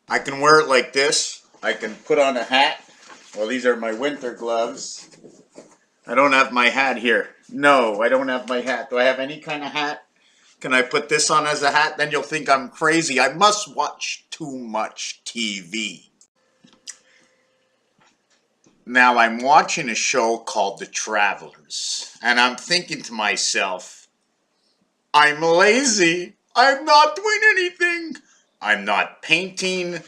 I can wear it like this. I can put on a hat. Well, these are my winter gloves. I don't have my hat here. No, I don't have my hat. Do I have any kind of hat? Can I put this on as a hat? Then you'll think I'm crazy. I must watch too much TV. Now, I'm watching a show called The Travelers, and I'm thinking to myself, I'm lazy. I'm not doing anything. I'm not painting.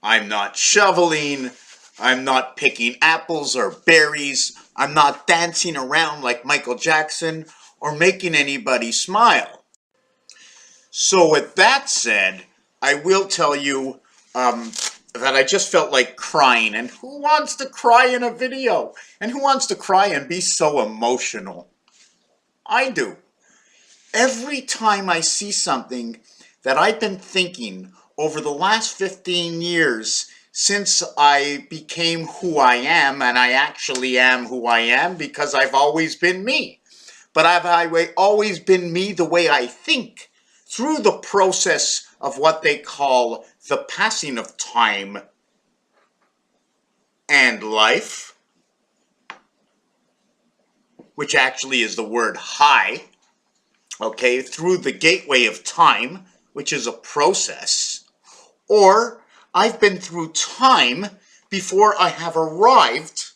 I'm not shoveling. I'm not picking apples or berries. I'm not dancing around like Michael Jackson or making anybody smile. So with that said, I will tell you that I just felt like crying. And who wants to cry in a video? And who wants to cry and be so emotional? I do. Every time I see something that I've been thinking over the last 15 years since I became who I am, and I actually am who I am because I've always been me. But I've always been me the way I think through the process of what they call the passing of time and life, which actually is the word high. Okay, through the gateway of time, which is a process, or I've been through time before I have arrived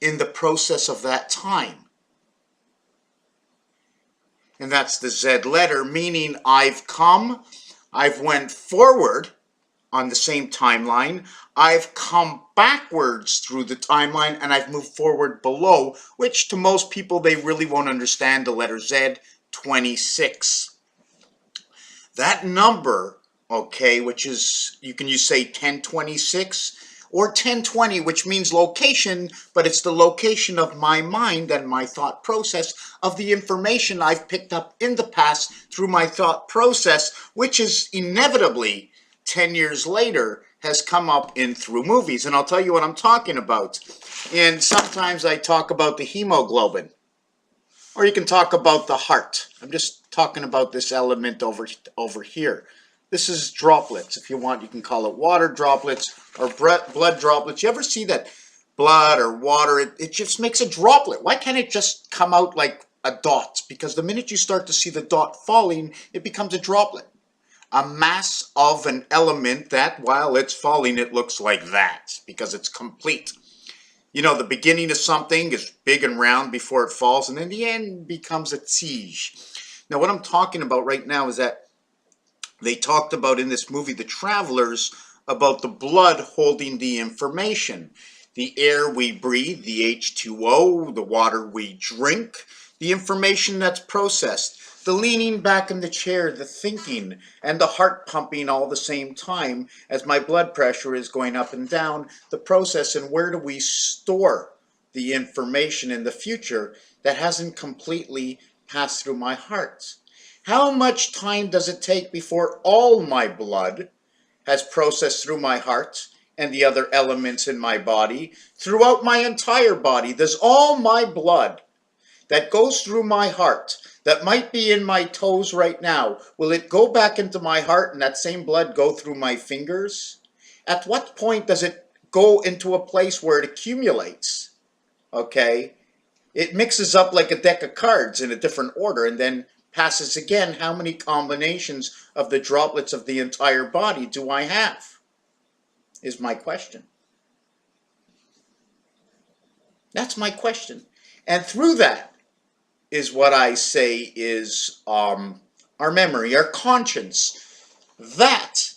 in the process of that time. And that's the Z letter, meaning I've come, I've went forward on the same timeline, I've come backwards through the timeline, and I've moved forward below, which to most people, they really won't understand the letter Z, 26. That number, okay, which is, you can use say 1026 or 1020, which means location, but it's the location of my mind and my thought process of the information I've picked up in the past through my thought process, which is inevitably 10 years later has come up in through movies. And I'll tell you what I'm talking about. And sometimes I talk about the hemoglobin, or you can talk about the heart. I'm just talking about this element over here. This is droplets. If you want, you can call it water droplets or blood droplets. You ever see that blood or water, it just makes a droplet? Why can't it just come out like a dot? Because the minute you start to see the dot falling, it becomes a droplet. A mass of an element that, while it's falling, it looks like that because it's complete. You know, the beginning of something is big and round before it falls, and then the end becomes a tige. Now, what I'm talking about right now is that they talked about in this movie, The Travelers, about the blood holding the information. The air we breathe, the H2O, the water we drink, the information that's processed. The leaning back in the chair, the thinking, and the heart pumping all the same time as my blood pressure is going up and down, the process, and where do we store the information in the future that hasn't completely passed through my heart? How much time does it take before all my blood has processed through my heart and the other elements in my body, throughout my entire body? Does all my blood that goes through my heart, that might be in my toes right now, will it go back into my heart and that same blood go through my fingers? At what point does it go into a place where it accumulates? Okay, it mixes up like a deck of cards in a different order and then passes again. How many combinations of the droplets of the entire body do I have? Is my question. That's my question. And through that is what I say is our memory, our conscience. That,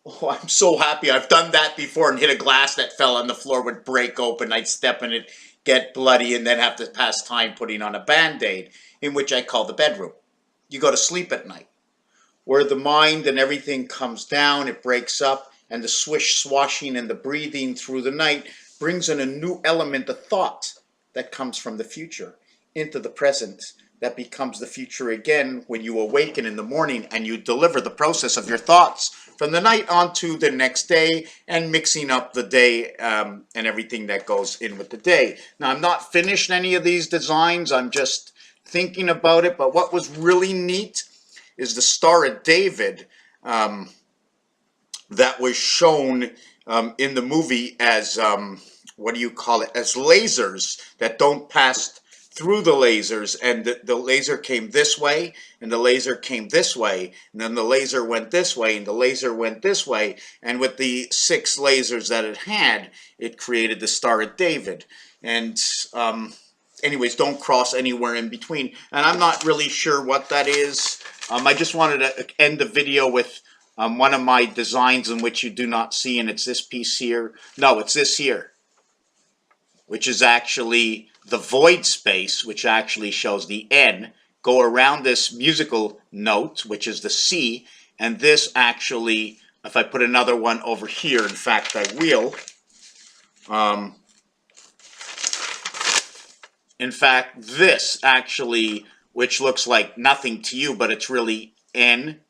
oh, I'm so happy I've done that before and hit a glass that fell on the floor, would break open, I'd step in it, get bloody, and then have to pass time putting on a Band-Aid, in which I call the bedroom. You go to sleep at night, where the mind and everything comes down, it breaks up, and the swish swashing and the breathing through the night brings in a new element of thought that comes from the future into the present, that becomes the future again when you awaken in the morning and you deliver the process of your thoughts from the night onto the next day, and mixing up the day and everything that goes in with the day. Now, I'm not finished any of these designs, I'm just thinking about it, but what was really neat is the Star of David that was shown in the movie as, what do you call it, as lasers that don't pass through the lasers, and the laser came this way, and the laser came this way, and then the laser went this way, and the laser went this way, and with the 6 lasers that it had, it created the Star of David. And anyways, don't cross anywhere in between. And I'm not really sure what that is. I just wanted to end the video with one of my designs in which you do not see, and it's this piece here. No, it's this here, which is actually the void space, which actually shows the N go around this musical note, which is the C, and this actually, if I put another one over here, in fact I will, in fact this actually, which looks like nothing to you, but it's really N,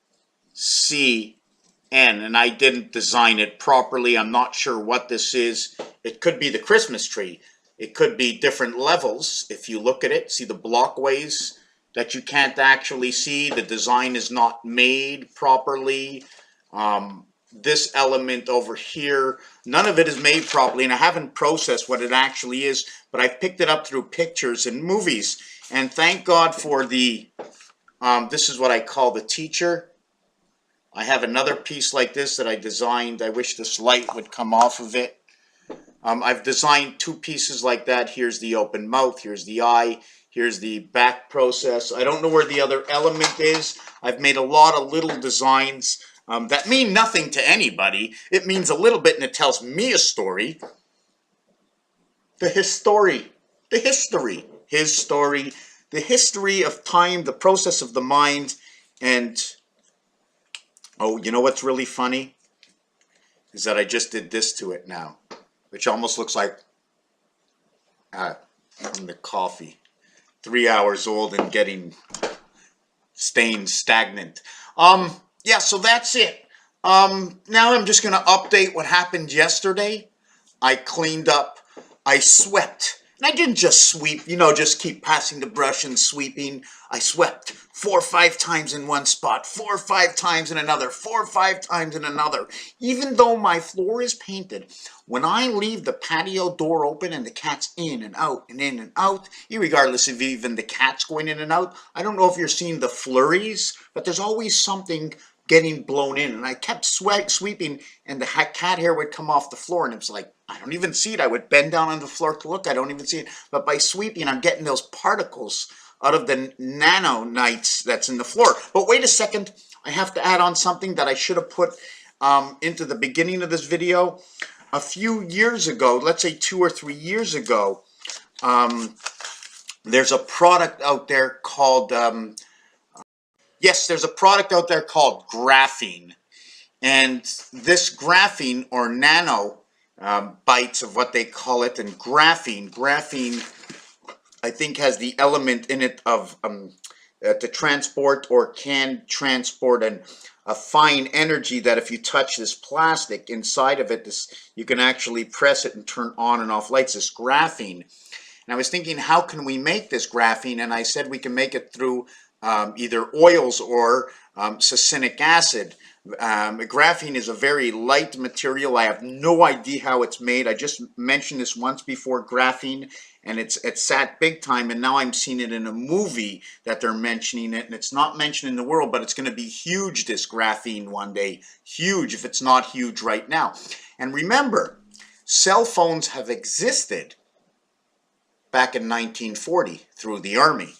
C, N, and I didn't design it properly. I'm not sure what this is. It could be the Christmas tree. It could be different levels. If you look at it, see the blockways that you can't actually see. The design is not made properly. This element over here, none of it is made properly, and I haven't processed what it actually is, but I've picked it up through pictures and movies. And thank God for the, this is what I call the teacher. I have another piece like this that I designed. I wish this light would come off of it. I've designed 2 pieces like that. Here's the open mouth, here's the eye, here's the back process. I don't know where the other element is. I've made a lot of little designs that mean nothing to anybody. It means a little bit, and it tells me a story. His story, the history of time, the process of the mind. And oh, you know what's really funny? Is that I just did this to it now, which almost looks like the coffee. 3 hours old and getting stained, stagnant. Yeah, so that's it. Now I'm just going to update what happened yesterday. I cleaned up. I swept. And I didn't just sweep, you know, just keep passing the brush and sweeping. I swept 4 or 5 times in one spot, 4 or 5 times in another, 4 or 5 times in another. Even though my floor is painted, when I leave the patio door open and the cat's in and out and in and out, irregardless of even the cat's going in and out, I don't know if you're seeing the flurries, but there's always something getting blown in. And I kept sweeping, and the cat hair would come off the floor, and it was like, I don't even see it. I would bend down on the floor to look. I don't even see it. But by sweeping, I'm getting those particles out of the nanonites that's in the floor. But wait a second. I have to add on something that I should have put into the beginning of this video. A few years ago, let's say 2 or 3 years ago, there's a product out there called, there's a product out there called graphene. And this graphene, or nano, bytes of what they call it, and graphene I think has the element in it of to transport, or can transport, a fine energy that if you touch this plastic inside of it, you can actually press it and turn on and off lights, this graphene. And I was thinking, how can we make this graphene? And I said we can make it through either oils or succinic acid. Graphene is a very light material. I have no idea how it's made. I just mentioned this once before, graphene, and it's sat big time, and now I'm seeing it in a movie that they're mentioning it, and it's not mentioned in the world, but it's going to be huge, this graphene, one day. Huge, if it's not huge right now. And remember, cell phones have existed back in 1940 through the Army.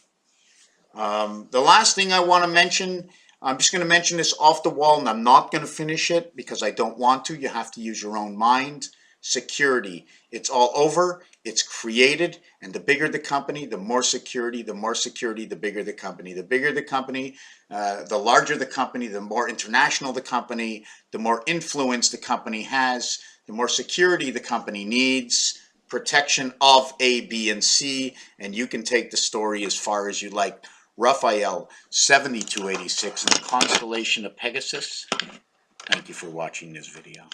The last thing I want to mention, I'm just going to mention this off the wall, and I'm not going to finish it because I don't want to. You have to use your own mind. Security. It's all over. It's created. And the bigger the company, the more security. The more security, the bigger the company. The bigger the company, the larger the company, the more international the company, the more influence the company has, the more security the company needs, protection of A, B, and C, and you can take the story as far as you like. Raphael 7286 in the constellation of Pegasus. Thank you for watching this video.